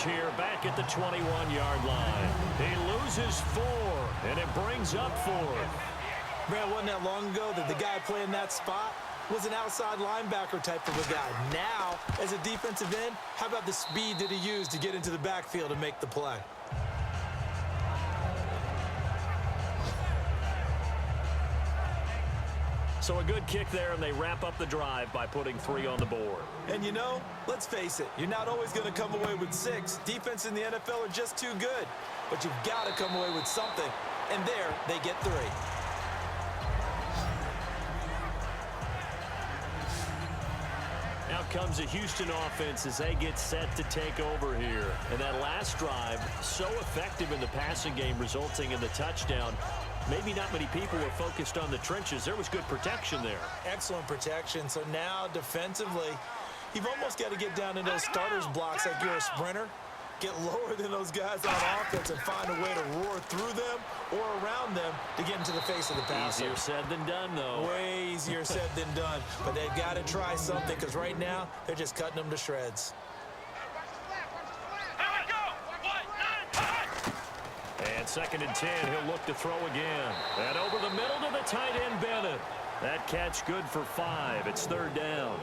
here back at the 21-yard line. He loses 4, and it brings up 4. Man, wasn't that long ago that the guy playing that spot was an outside linebacker type of a guy. Now, as a defensive end, how about the speed that he used to get into the backfield and make the play? So a good kick there, and they wrap up the drive by putting 3 on the board. And you know, let's face it, you're not always going to come away with 6. Defense in the NFL are just too good. But you've got to come away with something. And there, they get 3. Out comes the Houston offense as they get set to take over here. And that last drive, so effective in the passing game, resulting in the touchdown. Maybe not many people were focused on the trenches. There was good protection there. Excellent protection. So now, defensively, you've almost got to get down in those starters blocks like you're a sprinter. Get lower than those guys on offense and find a way to roar through them or around them to get into the face of the passer. Easier said than done, though. Way easier said than done. But they've got to try something because right now they're just cutting them to shreds. And 2nd and 10, he'll look to throw again. And over the middle to the tight end, Bennett. That catch good for 5. It's 3rd down.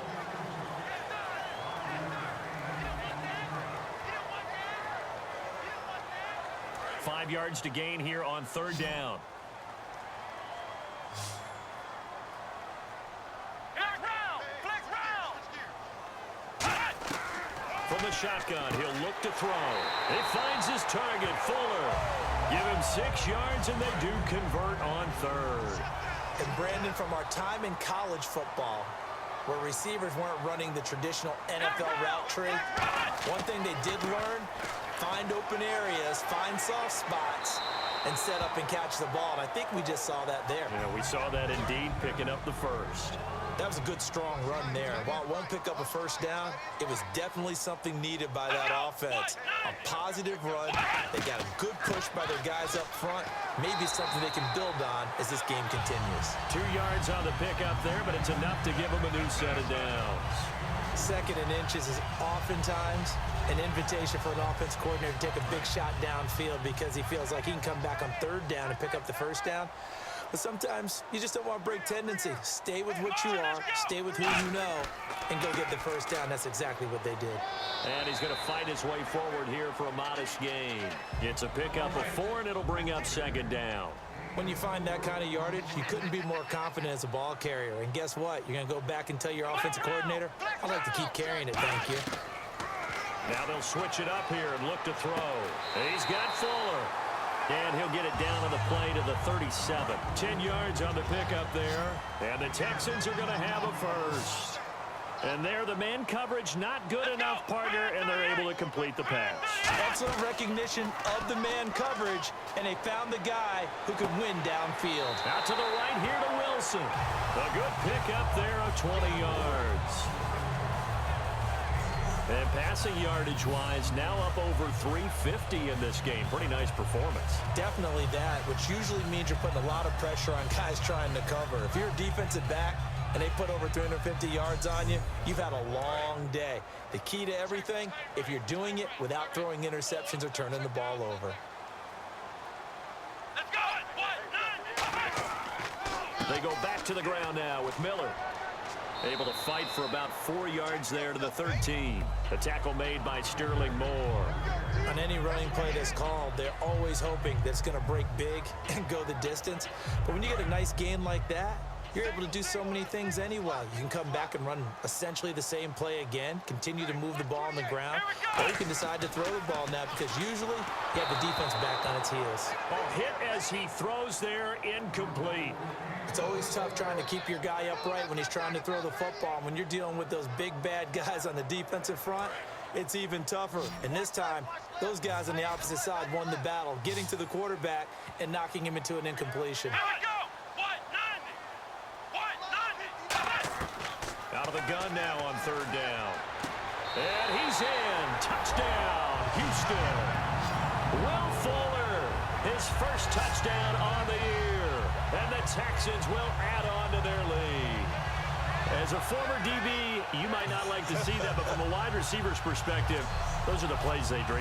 Five yards to gain here on 3rd down. From the shotgun, he'll look to throw. He finds his target, Fuller. Give him 6 yards, and they do convert on 3rd. And Brandon, from our time in college football, where receivers weren't running the traditional NFL route tree, one thing they did learn, find open areas, find soft spots, and set up and catch the ball. And I think we just saw that there. Yeah, we saw that indeed, picking up the 1st. That was a good, strong run there. While it won't pick up a 1st down, it was definitely something needed by that offense. A positive run. They got a good push by their guys up front. Maybe something they can build on as this game continues. 2 yards on the pickup there, but it's enough to give them a new set of downs. 2nd and inches is oftentimes an invitation for an offense coordinator to take a big shot downfield because he feels like he can come back on 3rd down and pick up the 1st down. But sometimes you just don't want to break tendency. Stay with what you are, stay with who you know, and go get the 1st down. That's exactly what they did. And he's going to fight his way forward here for a modest gain. It's a pickup of 4, and it'll bring up 2nd down. When you find that kind of yardage, you couldn't be more confident as a ball carrier. And guess what? You're going to go back and tell your offensive coordinator, I'd like to keep carrying it, thank you. Now they'll switch it up here and look to throw. He's got Fuller. And he'll get it down on the play to the 37. 10 yards on the pickup there. And the Texans are going to have a 1st. And there, the man coverage not good enough, partner, and they're able to complete the pass. Excellent recognition of the man coverage, and they found the guy who could win downfield. Out to the right here to Wilson. A good pickup there of 20 yards. And passing yardage-wise, now up over 350 in this game. Pretty nice performance. Definitely that, which usually means you're putting a lot of pressure on guys trying to cover. If you're a defensive back and they put over 350 yards on you, you've had a long day. The key to everything, if you're doing it without throwing interceptions or turning the ball over. They go back to the ground now with Miller. Able to fight for about 4 yards there to the 13. The tackle made by Sterling Moore. On any running play that's called, they're always hoping that it's going to break big and go the distance. But when you get a nice gain like that, you're able to do so many things anyway. You can come back and run essentially the same play again, continue to move the ball on the ground, or you can decide to throw the ball now because usually you have the defense back on its heels. A hit as he throws there, incomplete. It's always tough trying to keep your guy upright when he's trying to throw the football. When you're dealing with those big, bad guys on the defensive front, it's even tougher. And this time, those guys on the opposite side won the battle, getting to the quarterback and knocking him into an incompletion. Out of the gun now on 3rd down. And he's in. Touchdown, Houston. Will Fuller, his first touchdown on the year. And the Texans will add on to their lead. As a former DB, you might not like to see that, but from a wide receiver's perspective, those are the plays they dream